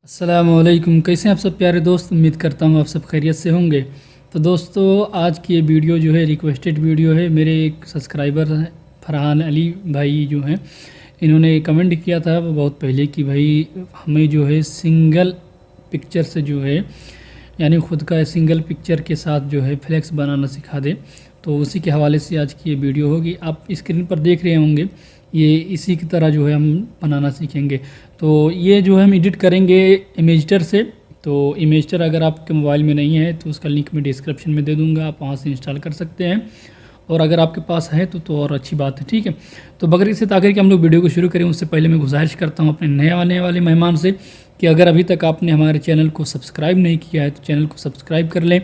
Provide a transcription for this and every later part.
अस्सलामुअलैकुम, कैसे हैं आप सब प्यारे दोस्त। उम्मीद करता हूँ आप सब खैरियत से होंगे। तो दोस्तों, आज की ये वीडियो जो है रिक्वेस्टेड वीडियो है। मेरे एक सब्सक्राइबर हैं फरहान अली भाई जो हैं, इन्होंने कमेंट किया था बहुत पहले कि भाई हमें जो है सिंगल पिक्चर से जो है यानी ख़ुद का सिंगल पिक्चर के साथ जो है फ्लेक्स बनाना सिखा दे। तो उसी के हवाले से आज की ये वीडियो होगी। आप स्क्रीन पर देख रहे होंगे, ये इसी की तरह जो है हम बनाना सीखेंगे। तो ये जो है हम एडिट करेंगे इमेजटर से। तो इमेजटर अगर आपके मोबाइल में नहीं है तो उसका लिंक मैं डिस्क्रिप्शन में दे दूँगा, आप वहाँ से इंस्टॉल कर सकते हैं। और अगर आपके पास है तो और अच्छी बात है, ठीक है। तो बगैर इसे ताकर कि हम लोग वीडियो को शुरू करें उससे पहले मैं गुजारिश करता हूँ अपने नए आने वाले मेहमान से कि अगर अभी तक आपने हमारे चैनल को सब्सक्राइब नहीं किया है तो चैनल को सब्सक्राइब कर लें।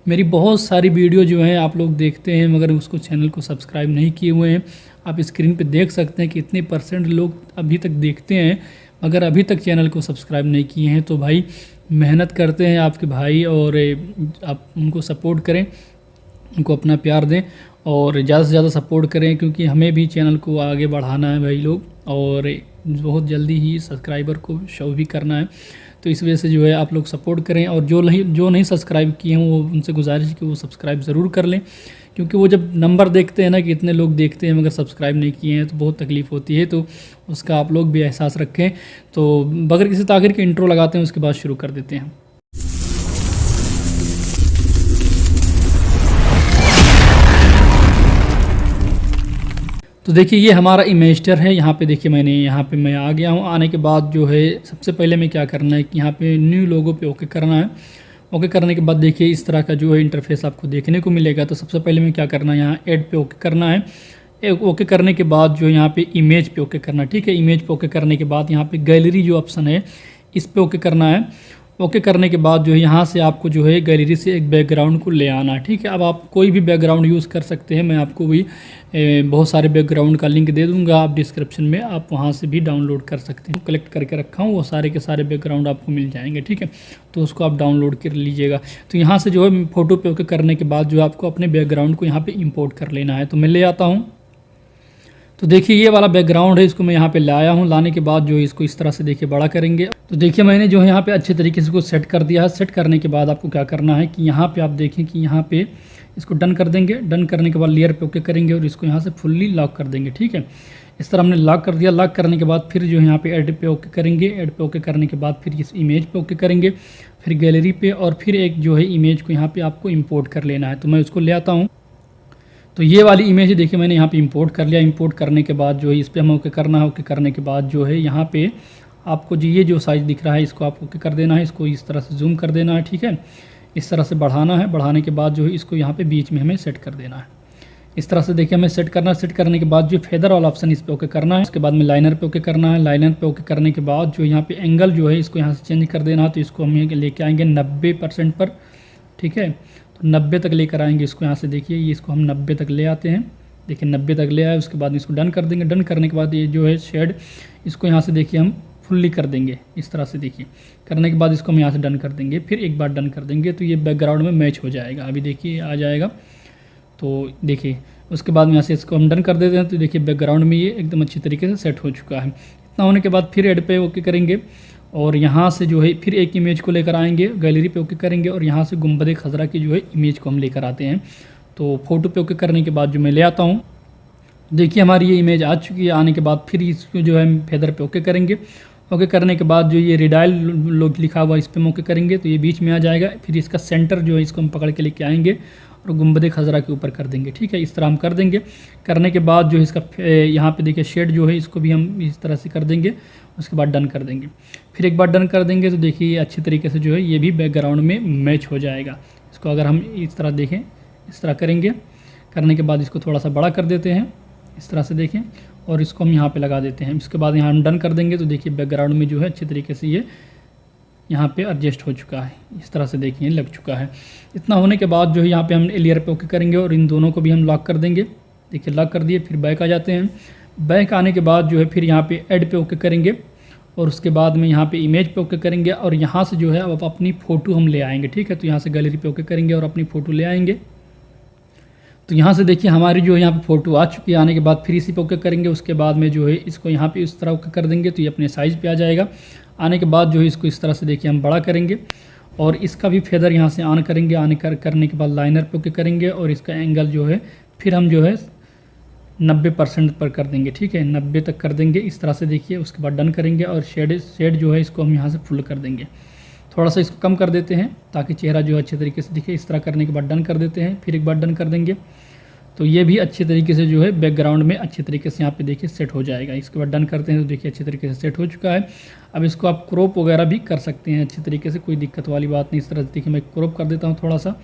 मेरी बहुत सारी वीडियो जो हैं आप लोग देखते हैं मगर उसको चैनल को सब्सक्राइब नहीं किए हुए हैं। आप स्क्रीन पे देख सकते हैं कि इतने % लोग अभी तक देखते हैं मगर अभी तक चैनल को सब्सक्राइब नहीं किए हैं। तो भाई मेहनत करते हैं आपके भाई, और आप उनको सपोर्ट करें, उनको अपना प्यार दें और ज़्यादा से ज़्यादा सपोर्ट करें, क्योंकि हमें भी चैनल को आगे बढ़ाना है भाई लोग, और बहुत जल्दी ही सब्सक्राइबर को शो भी करना है। तो इस वजह से जो है आप लोग सपोर्ट करें, और जो नहीं सब्सक्राइब किए हैं वो उनसे गुजारिश कि वो सब्सक्राइब ज़रूर कर लें, क्योंकि वो जब नंबर देखते हैं ना कि इतने लोग देखते हैं मगर सब्सक्राइब नहीं किए हैं तो बहुत तकलीफ़ होती है। तो उसका आप लोग भी एहसास रखें। तो बगैर किसी ताख़ीर के इंट्रो लगाते हैं, उसके बाद शुरू कर देते हैं। तो देखिए ये हमारा इमेजटर है। यहाँ पे देखिए मैं आ गया हूँ। आने के बाद जो है सबसे पहले मैं क्या करना है कि यहाँ पे न्यू लोगो पे ओके करना है। ओके करने के बाद देखिए इस तरह का जो है इंटरफेस आपको देखने को मिलेगा। तो सबसे पहले मैं क्या करना है, यहाँ ऐड पे ओके करना है। ओके करने के बाद जो यहाँ पे इमेज पे ओके करना है, ठीक है। इमेज पे ओके करने के बाद यहाँ पे गैलरी जो ऑप्शन है इस पे ओके करना है। ओके करने के बाद जो है यहाँ से आपको जो है गैलरी से एक बैकग्राउंड को ले आना है, ठीक है। अब आप कोई भी बैकग्राउंड यूज़ कर सकते हैं। मैं आपको भी बहुत सारे बैकग्राउंड का लिंक दे दूंगा आप डिस्क्रिप्शन में, आप वहाँ से भी डाउनलोड कर सकते हैं। कलेक्ट करके रखा हूँ, वो सारे के सारे बैकग्राउंड आपको मिल जाएंगे, ठीक है। तो उसको आप डाउनलोड कर लीजिएगा। तो यहाँ से जो है फ़ोटो पे ओके करने के बाद जो आपको अपने बैकग्राउंड को यहाँ पर इम्पोर्ट कर लेना है। तो मैं ले आता हूँ। तो देखिए ये वाला बैकग्राउंड है, इसको मैं यहाँ पे लाया हूँ। लाने के बाद जो इसको इस तरह से देखिए बड़ा करेंगे। तो देखिए मैंने जो है यहाँ पे अच्छे तरीके से इसको सेट कर दिया है। सेट करने के बाद आपको क्या करना है कि यहाँ पे आप देखें कि यहाँ पे इसको डन कर देंगे। डन करने के बाद लेयर पे ओके करेंगे और इसको यहाँ से फुल्ली लॉक कर देंगे, ठीक है। इस तरह हमने लॉक कर दिया। लॉक करने के बाद फिर जो है यहाँ पे ऐड पे ओके करेंगे। ऐड पे ओके करने के बाद फिर इस इमेज पे ओके करेंगे, फिर गैलरी पे, और फिर एक जो है इमेज को यहाँ पे आपको इम्पोर्ट कर लेना है। तो मैं उसको ले आता हूँ। तो ये वाली इमेज देखिए मैंने यहाँ पे इंपोर्ट कर लिया। इंपोर्ट करने के बाद जो है इस पर हमें ओके करना है। ओके करने के बाद जो है यहाँ पे आपको जो ये जो साइज़ दिख रहा है इसको आप ओके कर देना है। इसको इस तरह से जूम कर देना है, ठीक है। इस तरह से बढ़ाना है। बढ़ाने के बाद जो है इसको यहाँ पे बीच में हमें सेट कर देना है। इस तरह से देखिए हमें सेट करना है। सेट करने के बाद जो फेदर वाला ऑप्शन इस पर ओके करना है। उसके बाद में लाइनर पे ओके करना है। लाइनर पे ओके करने के बाद जो यहाँ पे एंगल जो है इसको यहाँ से चेंज कर देना है। तो इसको हम लेके आएंगे 90% पर, ठीक है। तो 90 तक लेकर आएंगे इसको। यहाँ से देखिए ये इसको हम 90 तक ले आते हैं। देखिए 90 तक ले आए। उसके बाद इसको डन कर देंगे। डन करने के बाद ये जो है शेड इसको यहाँ से देखिए हम फुल्ली कर देंगे। इस तरह से देखिए करने के बाद इसको हम यहाँ से डन कर देंगे। फिर एक बार डन कर देंगे तो ये बैकग्राउंड में मैच हो जाएगा। अभी देखिए आ जाएगा। तो देखिए उसके बाद में यहाँ से इसको हम डन कर देते हैं। तो देखिए बैकग्राउंड में ये एकदम अच्छी तरीके से सेट हो चुका है। इतना होने के बाद फिर ऐड पे ओके करेंगे और यहाँ से जो है फिर एक इमेज को लेकर आएंगे। गैलरी पे ओके करेंगे और यहाँ से गुंबद खजरा की जो है इमेज को हम लेकर आते हैं। तो फोटो पे ओके करने के बाद जो मैं ले आता हूँ, देखिए हमारी ये इमेज आ चुकी है। आने के बाद फिर इसको जो है फेदर पे ओके करेंगे। ओके करने के बाद जो ये रेडाइल लोग लिखा हुआ इस पर ओके करेंगे तो ये बीच में आ जाएगा। फिर इसका सेंटर जो है इसको हम पकड़ के लेके आएंगे और गुंबद खजरा के ऊपर कर देंगे, ठीक है। इस तरह हम कर देंगे। करने के बाद जो है इसका यहाँ पे देखिए शेड जो है इसको भी हम इस तरह से कर देंगे। उसके बाद डन कर देंगे। फिर एक बार डन कर देंगे तो देखिए ये अच्छी तरीके से जो है ये भी बैकग्राउंड में मैच हो जाएगा। इसको अगर हम इस तरह देखें, इस तरह करेंगे। करने के बाद इसको थोड़ा सा बड़ा कर देते हैं, इस तरह से देखें, और इसको हम यहाँ पे लगा देते हैं। इसके बाद यहाँ हम डन कर देंगे तो देखिए बैकग्राउंड में जो है अच्छी तरीके से ये यहाँ पे एडजस्ट हो चुका है। इस तरह से देखिए लग चुका है। इतना होने के बाद जो है यहाँ पे हम लेयर पे ओके करेंगे और इन दोनों को भी हम लॉक कर देंगे। देखिए लॉक कर दिए। फिर बैक आ जाते हैं। बैक आने के बाद जो है फिर यहाँ पे ऐड पे ओके करेंगे और उसके बाद में यहाँ पे इमेज पे ओके करेंगे और यहाँ से जो है अब अपनी फ़ोटो हम ले आएंगे, ठीक है। तो यहाँ से गैलरी पे ओके करेंगे और अपनी फ़ोटो ले आएंगे। तो यहाँ से देखिए हमारी जो यहाँ पे फ़ोटो आ चुकी है। आने के बाद फिर इसी पे ओके करेंगे। उसके बाद में जो है इसको यहाँ पे इस तरह ओके कर देंगे तो ये अपने साइज़ पे आ जाएगा। आने के बाद जो है इसको इस तरह से देखिए हम बड़ा करेंगे और इसका भी फेदर यहाँ से ऑन करेंगे। करने के बाद लाइनर पे ओके करेंगे और इसका एंगल जो है फिर हम जो है 90% पर कर देंगे। ठीक है, 90 तक कर देंगे इस तरह से देखिए। उसके बाद डन करेंगे और शेड जो है इसको हम यहाँ से फुल कर देंगे। थोड़ा सा इसको कम कर देते हैं ताकि चेहरा जो है अच्छे तरीके से दिखे। इस तरह करने के बाद डन कर देते हैं, फिर एक बार डन कर देंगे तो ये भी अच्छे तरीके से जो है बैकग्राउंड में अच्छे तरीके से यहाँ पे देखिए सेट हो जाएगा। इसके बाद डन करते हैं तो देखिए अच्छे तरीके से सेट हो चुका है। अब इसको आप क्रॉप वगैरह भी कर सकते हैं अच्छे तरीके से, कोई दिक्कत वाली बात नहीं। इस तरह से देखिए मैं क्रॉप कर देता हूँ, थोड़ा सा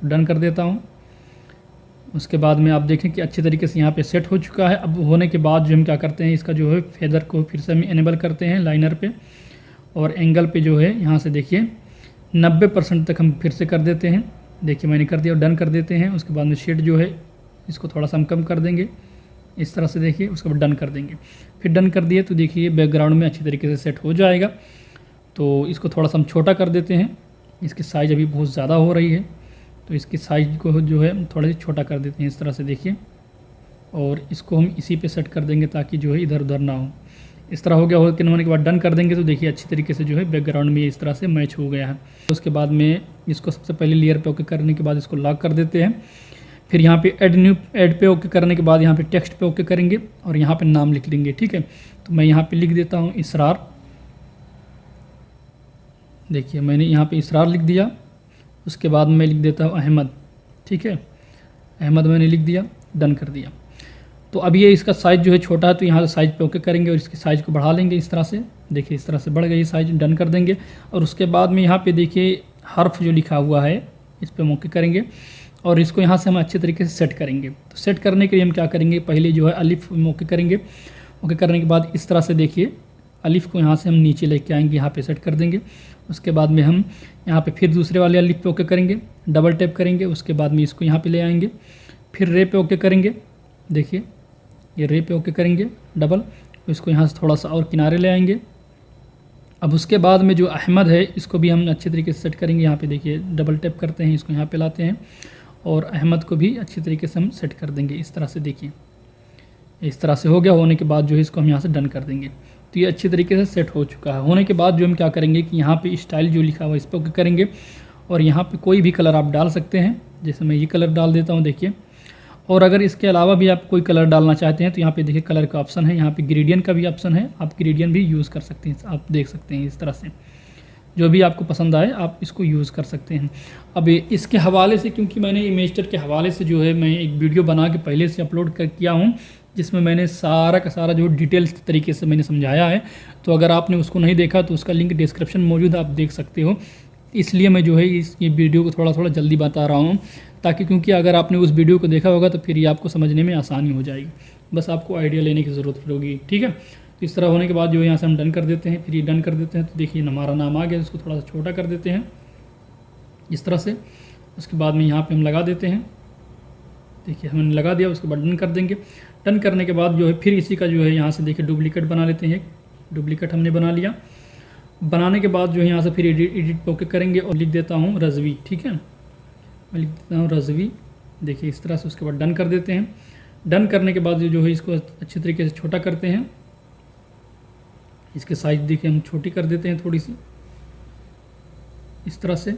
डन कर देता हूँ। उसके बाद में आप देखें कि अच्छे तरीके से यहाँ पे सेट हो चुका है। अब होने के बाद जो हम क्या करते हैं, इसका जो है फेदर को फिर से हम इनेबल करते हैं लाइनर पे और एंगल पे जो है यहाँ से देखिए 90% तक हम फिर से कर देते हैं। देखिए मैंने कर दिया और डन कर देते हैं। उसके बाद में शेड जो है इसको थोड़ा सा हम कम कर देंगे इस तरह से देखिए। उसके बाद डन कर देंगे, फिर डन कर दिए तो देखिए बैकग्राउंड में अच्छी तरीके से सेट हो जाएगा। तो इसको थोड़ा सा हम छोटा कर देते हैं, इसकी साइज़ अभी बहुत ज़्यादा हो रही है तो इसकी साइज़ को जो है थोड़ा सा छोटा कर देते हैं इस तरह से देखिए। और इसको हम इसी पे सेट कर देंगे ताकि जो है इधर उधर ना हो। इस तरह हो गया। होने के बाद डन कर देंगे तो देखिए अच्छी तरीके से जो है बैकग्राउंड में इस तरह से मैच हो गया है। उसके बाद में इसको सबसे पहले लेयर पे ओके करने के बाद इसको लॉक कर देते हैं। फिर यहाँ पे ऐड पे ओके करने के बाद यहाँ पे टेक्स्ट पे ओके करेंगे और यहाँ पे नाम लिख देंगे। ठीक है, तो मैं यहाँ पे लिख देता हूँ इसरार। देखिए मैंने यहाँ पे इसरार लिख दिया। उसके बाद मैं लिख देता हूँ अहमद। ठीक है, अहमद मैंने लिख दिया, डन कर दिया। तो अब ये इसका साइज़ जो है छोटा है तो यहाँ से साइज़ पे ओके करेंगे और इसकी साइज़ को बढ़ा लेंगे इस तरह से। देखिए इस तरह से बढ़ गई साइज़, डन कर देंगे। और उसके बाद में यहाँ पे देखिए हर्फ जो लिखा हुआ है इस पर हम ओके करेंगे और इसको यहाँ से हम अच्छे तरीके से सेट करेंगे। तो सेट करने के लिए हम क्या करेंगे, पहले जो है अलिफ ओके करेंगे। ओके करने के बाद इस तरह से देखिए अलिफ को यहाँ से हम नीचे लेके आएंगे, यहाँ पे सेट कर देंगे। उसके बाद में हम यहाँ पे फिर दूसरे वाले अलिफ पे ओके करेंगे, डबल टैप करेंगे। उसके बाद में इसको यहाँ पे ले आएंगे, फिर रे पे ओके करेंगे। देखिए ये रे पे ओके करेंगे डबल, इसको यहाँ से थोड़ा सा और किनारे ले आएंगे। अब उसके बाद में जो अहमद है इसको भी हम अच्छे तरीके से सेट करेंगे। यहाँ पे देखिए डबल टैप करते हैं, इसको यहाँ पे लाते हैं और अहमद को भी अच्छी तरीके से हम सेट कर देंगे इस तरह से। देखिए इस तरह से हो गया। होने के बाद जो है इसको हम यहाँ से डन कर देंगे तो ये अच्छी तरीके से सेट हो चुका है। होने के बाद जो हम क्या करेंगे कि यहाँ पे स्टाइल जो लिखा हुआ है इस पर ओके करेंगे और यहाँ पे कोई भी कलर आप डाल सकते हैं। जैसे मैं ये कलर डाल देता हूँ देखिए। और अगर इसके अलावा भी आप कोई कलर डालना चाहते हैं तो यहाँ पे देखिए कलर का ऑप्शन है, यहाँ पे ग्रेडियंट का भी ऑप्शन है, आप ग्रेडियंट भी यूज़ कर सकते हैं। आप देख सकते हैं इस तरह से जो भी आपको पसंद आए आप इसको यूज़ कर सकते हैं। अब इसके हवाले से, क्योंकि मैंने इमेजटर के हवाले से जो है मैं एक वीडियो बना के पहले से अपलोड कर किया हूँ जिसमें मैंने सारा का सारा जो डिटेल्स तरीके से मैंने समझाया है। तो अगर आपने उसको नहीं देखा तो उसका लिंक डिस्क्रिप्शन मौजूद है, आप देख सकते हो। इसलिए मैं जो है ये वीडियो को थोड़ा थोड़ा जल्दी बता रहा हूँ ताकि, क्योंकि अगर आपने उस वीडियो को देखा होगा तो फिर ये आपको समझने में आसानी हो जाएगी। बस आपको आइडिया लेने की ज़रूरत होगी। ठीक है, तो इस तरह होने के बाद जो है यहाँ से हम डन कर देते हैं। फिर ये डन कर देते हैं तो देखिए हमारा नाम आ गया। इसको थोड़ा सा छोटा कर देते हैं इस तरह से। उसके बाद में यहाँ पे हम लगा देते हैं। देखिए हमने लगा दिया। उसके बाद डन कर देंगे। डन करने के बाद जो है फिर इसी का जो है यहाँ से देखिए डुप्लीकेट बना लेते हैं। डुप्लीकेट हमने बना लिया। बनाने के बाद जो है यहाँ से फिर एडिट पे ओके करेंगे और लिख देता हूँ रज़वी। ठीक है, मैं लिख देता हूँ रज़वी। देखिए इस तरह से। उसके बाद डन कर देते हैं। डन करने के बाद जो है इसको अच्छे तरीके से छोटा करते हैं। इसके साइज देखिए हम छोटी कर देते हैं थोड़ी सी इस तरह से।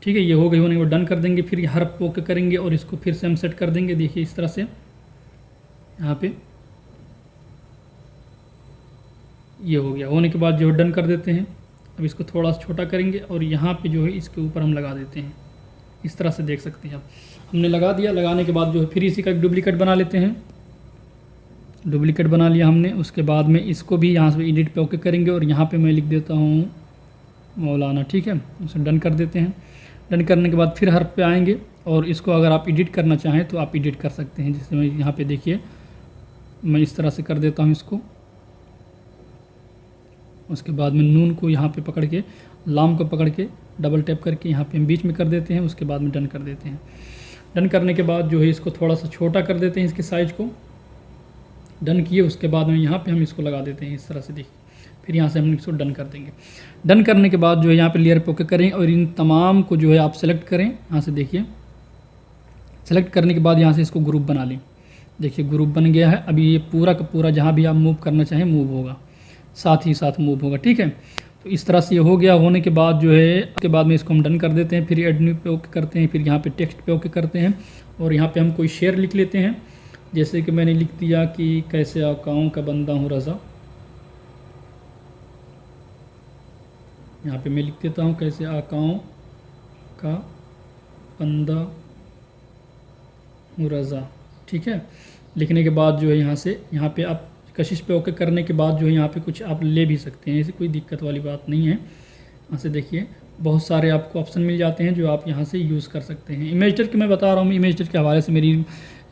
ठीक है, ये हो गई। होने के बाद डन कर देंगे। फिर हर ओके करेंगे और इसको फिर से हम सेट कर देंगे। देखिए इस तरह से यहाँ पे ये हो गया। होने के बाद जो है डन कर देते हैं। अब इसको थोड़ा सा छोटा करेंगे और यहाँ पे जो है इसके ऊपर हम लगा देते हैं इस तरह से। देख सकते हैं आप, हमने लगा दिया। लगाने के बाद जो है फिर इसी का एक डुप्लीकेट बना लेते हैं। डुप्लीकेट बना लिया हमने। उसके बाद में इसको भी यहाँ से एडिट पे ओके करेंगे और यहाँ पे मैं लिख देता हूँ मौलाना। ठीक है, उसे डन कर देते हैं। डन करने के बाद फिर हर्फ पे आएंगे और इसको अगर आप एडिट करना चाहें तो आप एडिट कर सकते हैं। जैसे मैं यहाँ पे देखिए मैं इस तरह से कर देता हूँ इसको। उसके बाद में नून को यहाँ पे पकड़ के, लाम को पकड़ के डबल टैप करके यहाँ पे हम बीच में कर देते हैं। उसके बाद में डन कर देते हैं। डन करने के बाद जो है इसको थोड़ा सा छोटा कर देते हैं इसके साइज़ को। डन किए उसके बाद में यहाँ पे हम इसको लगा देते हैं इस तरह से। देखिए फिर यहाँ से हम इसको डन कर देंगे। डन करने के बाद जो है यहाँ पे लेयर पे ओके करें और इन तमाम को जो है आप सेलेक्ट करें। यहाँ से देखिए सेलेक्ट करने के बाद यहाँ से इसको ग्रुप बना लें। देखिए ग्रुप बन गया है। अभी ये पूरा का पूरा जहाँ भी आप मूव करना चाहें मूव होगा, साथ ही साथ मूव होगा। ठीक है, तो इस तरह से ये हो गया। होने के बाद जो है उसके बाद में इसको हम डन कर देते हैं। फिर ऐड न्यू पे ओके करते हैं, फिर यहाँ पे टेक्स्ट पे ओके करते हैं और यहाँ पे हम कोई शेर लिख लेते हैं। जैसे कि मैंने लिख दिया कि कैसे आकाओं का बंदा हूँ रज़ा। यहाँ पे मैं लिख देता हूँ कैसे आकाओं का बंदा हूँ रज़ा। ठीक है, लिखने के बाद जो है यहाँ पे आप कशिश पे ओके करने के बाद जो है यहाँ पे कुछ आप ले भी सकते हैं, ऐसी कोई दिक्कत वाली बात नहीं है। यहाँ से देखिए बहुत सारे आपको ऑप्शन मिल जाते हैं जो आप यहाँ से यूज़ कर सकते हैं। इमेजर की मैं बता रहा हूँ, इमेजर के हवाले से मेरी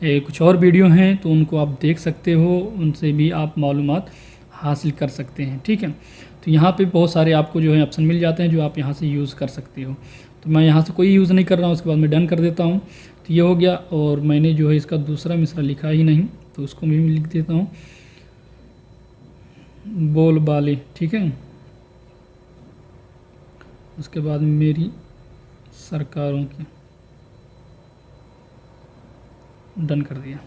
कुछ और वीडियो हैं तो उनको आप देख सकते हो, उनसे भी आप मालूमात हासिल कर सकते हैं। ठीक है, तो यहाँ पे बहुत सारे आपको जो है ऑप्शन मिल जाते हैं जो आप यहाँ से यूज़ कर सकते हो। तो मैं यहाँ से कोई यूज़ नहीं कर रहा हूँ, उसके बाद मैं डन कर देता हूँ। तो ये हो गया। और मैंने जो है इसका दूसरा मिसरा लिखा ही नहीं तो उसको भी लिख देता हूँ बोल बाले। ठीक है, उसके बाद मेरी सरकारों की, डन कर दिया।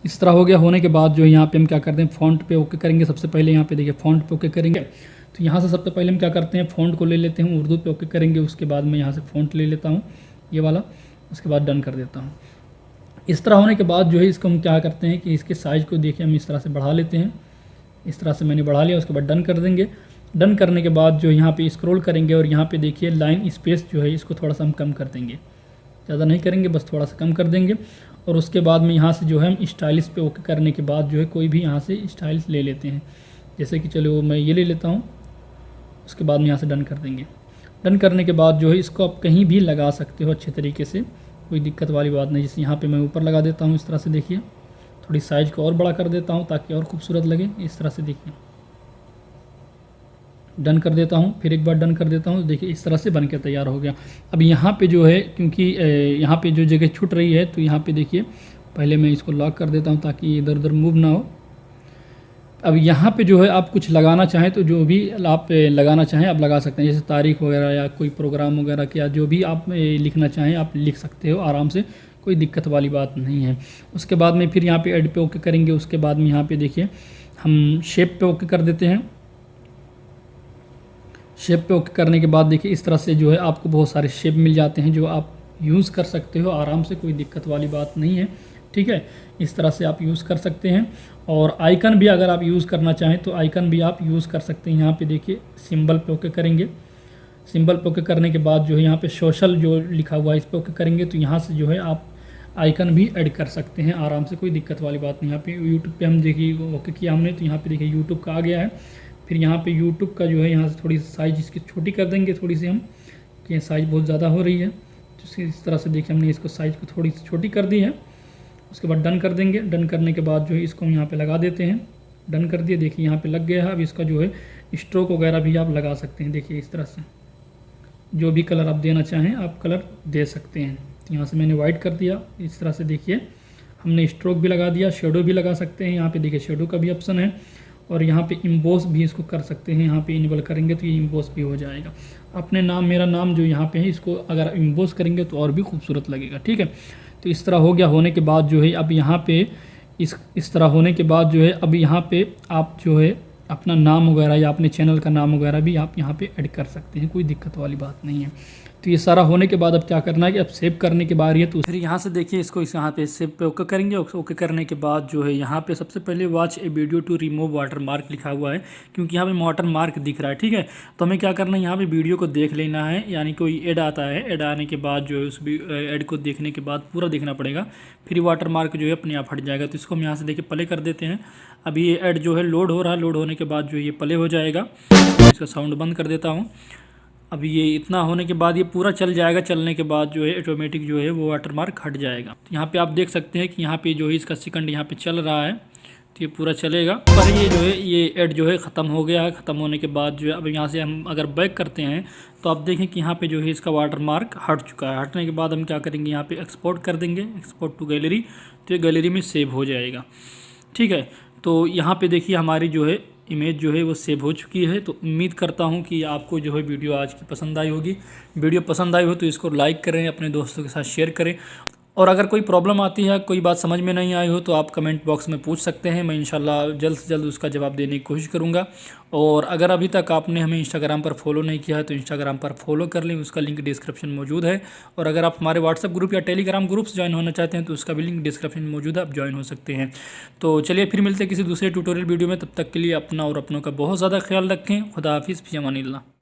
इस तरह हो गया। होने के बाद जो है यहाँ पे हम क्या करते हैं फ़ॉन्ट पे ओके करेंगे। सबसे पहले यहाँ पे देखिए फ़ॉन्ट पे ओके करेंगे तो यहाँ से सबसे पहले हम क्या करते हैं फ़ॉन्ट को ले लेते हैं, उर्दू पे ओके करेंगे। उसके बाद मैं यहाँ से फ़ॉन्ट ले लेता हूँ ये वाला, उसके बाद डन कर देता हूँ। इस तरह होने के बाद जो है इसको हम क्या करते हैं कि इसके साइज़ को देखिए हम इस तरह से बढ़ा लेते हैं। इस तरह से मैंने बढ़ा लिया, उसके बाद डन कर देंगे। डन करने के बाद जो यहाँ पे स्क्रॉल करेंगे और यहाँ पे देखिए लाइन स्पेस जो है इसको थोड़ा सा हम कम कर देंगे, ज़्यादा नहीं करेंगे, बस थोड़ा सा कम कर देंगे। और उसके बाद में यहाँ से जो है हम स्टाइलिश पे ओके करने के बाद जो है कोई भी यहाँ से स्टाइलिश ले लेते हैं। जैसे कि चलो मैं ये ले लेता हूँ, उसके बाद में यहाँ से डन कर देंगे। डन करने के बाद जो है इसको आप कहीं भी लगा सकते हो अच्छे तरीके से, कोई दिक्कत वाली बात नहीं। जैसे यहाँ पे मैं ऊपर लगा देता हूँ इस तरह से, देखिए थोड़ी साइज़ को और बड़ा कर देता हूँ ताकि और खूबसूरत लगे। इस तरह से देखिए डन कर देता हूँ, फिर एक बार डन कर देता हूँ। देखिए इस तरह से बन के तैयार हो गया। अब यहाँ पे जो है क्योंकि यहाँ पे जो जगह छूट रही है तो यहाँ पे देखिए पहले मैं इसको लॉक कर देता हूँ ताकि इधर उधर मूव ना हो। अब यहाँ पे जो है आप कुछ लगाना चाहें तो जो भी आप लगाना चाहें आप लगा सकते हैं, जैसे तारीख वगैरह या कोई प्रोग्राम वगैरह या जो भी आप लिखना चाहें आप लिख सकते हो आराम से, कोई दिक्कत वाली बात नहीं है। उसके बाद में फिर यहाँ पे ऐड पे ओके करेंगे। उसके बाद में यहाँ पे देखिए हम शेप पे ओके कर देते हैं। शेप पे ओके करने के बाद देखिए इस तरह से जो है आपको बहुत सारे शेप मिल जाते हैं जो आप यूज़ कर सकते हो आराम से, कोई दिक्कत वाली बात नहीं है। ठीक है, इस तरह से आप यूज़ कर सकते हैं। और आइकन भी अगर आप यूज़ करना चाहें तो आइकन भी आप यूज़ कर सकते हैं। यहाँ पे देखिए सिंबल पे ओके करेंगे। सिंबल पे ओके करने के बाद जो है यहाँ पे सोशल जो लिखा हुआ है इस पे ओके करेंगे तो यहाँ से जो है आप आइकन भी ऐड कर सकते हैं आराम से, कोई दिक्कत वाली बात नहीं। यहाँ पे यूट्यूब पे हम देखिए ओके किया हमने तो यहाँ पे देखिए यूट्यूब का आ गया है। फिर यहाँ पे यूट्यूब का जो है यहाँ से थोड़ी साइज़ इसकी छोटी कर देंगे थोड़ी सी हम, कि साइज़ बहुत ज़्यादा हो रही है तो इस तरह से देखिए हमने इसको साइज़ को थोड़ी सी छोटी कर दी है। उसके बाद डन कर देंगे। डन करने के बाद जो है इसको हम यहाँ पे लगा देते हैं। डन कर दिए, देखिए यहाँ पे लग गया है। अब इसका जो है स्ट्रोक वगैरह भी आप लगा सकते हैं। देखिए इस तरह से जो भी कलर आप देना चाहें आप कलर दे सकते हैं। तो यहाँ से मैंने वाइट कर दिया। इस तरह से देखिए हमने स्ट्रोक भी लगा दिया, शेडो भी लगा सकते हैं। यहाँ पे देखिए शेडो का भी ऑप्शन है और यहाँ पे इम्बोस भी इसको कर सकते हैं। यहाँ पे इनेबल करेंगे तो ये इम्बोस भी हो जाएगा। अपने नाम मेरा नाम जो यहाँ पे है इसको अगर इम्बोस करेंगे तो और भी खूबसूरत लगेगा। ठीक है, तो इस तरह हो गया। होने के बाद जो है अब यहाँ पे इस तरह होने के बाद जो है अब यहाँ पे आप जो है अपना नाम वगैरह या अपने चैनल का नाम वगैरह भी आप यहाँ पे ऐड कर सकते हैं, कोई दिक्कत वाली बात नहीं है। तो ये सारा होने के बाद अब क्या करना है कि अब सेव करने के बारी है। तो फिर यहाँ से देखिए इसको यहाँ पे सेव पे ओके करेंगे। ओके करने के बाद जो है यहाँ पे सबसे पहले watch a video to remove watermark लिखा हुआ है, क्योंकि यहाँ पे वाटर मार्क दिख रहा है। ठीक है, तो हमें क्या करना है यहाँ पे वीडियो को देख लेना है, यानी कोई ऐड आता है, ऐड आने के बाद जो है उस ऐड को देखने के बाद पूरा देखना पड़ेगा, फिर वाटर मार्क जो है अपने आप हट जाएगा। तो इसको हम यहाँ से देखिए प्ले कर देते हैं। अभी ये ऐड जो है लोड हो रहा है, लोड होने के बाद जो ये प्ले हो जाएगा। इसका साउंड बंद कर देता हूँ। अभी ये इतना होने के बाद ये पूरा चल जाएगा। चलने के बाद जो है ऑटोमेटिक जो है वो वाटरमार्क हट जाएगा। तो यहाँ पे आप देख सकते हैं कि यहाँ पे जो है इसका सेकंड यहाँ पे चल रहा है तो ये पूरा चलेगा। पर ये जो है ये ऐड जो है ख़त्म हो गया है। ख़त्म होने के बाद जो है अब यहाँ से हम अगर बैक करते हैं तो आप देखें कि यहाँ पे जो है इसका वाटरमार्क हट चुका है। हटने के बाद हम क्या करेंगे यहाँ पे एक्सपोर्ट कर देंगे, एक्सपोर्ट टू गैलरी, तो ये गैलरी में सेव हो जाएगा। ठीक है, तो यहाँ पे देखिए हमारी जो है इमेज जो है वो सेव हो चुकी है। तो उम्मीद करता हूँ कि आपको जो है वीडियो आज की पसंद आई होगी। वीडियो पसंद आई हो तो इसको लाइक करें, अपने दोस्तों के साथ शेयर करें और अगर कोई प्रॉब्लम आती है, कोई बात समझ में नहीं आई हो, तो आप कमेंट बॉक्स में पूछ सकते हैं। मैं इंशाल्लाह जल्द से जल्द उसका जवाब देने की कोशिश करूँगा। और अगर अभी तक आपने हमें इंस्टाग्राम पर फॉलो नहीं किया है तो इंस्टाग्राम पर फॉलो कर लें, उसका लिंक डिस्क्रिप्शन में मौजूद है। और अगर आप हमारे व्हाट्सअप ग्रुप या टेलीग्राम ग्रुप से ज्वाइन होना चाहते हैं तो उसका भी लिंक डिस्क्रिप्शन में मौजूद है, आप ज्वाइन हो सकते हैं। तो चलिए फिर मिलते हैं किसी दूसरे ट्यूटोरियल वीडियो में, तब तक के लिए अपना और अपनों का बहुत ज़्यादा ख्याल रखें। खुदा हाफिज़, फ़ी अमानिल्लाह।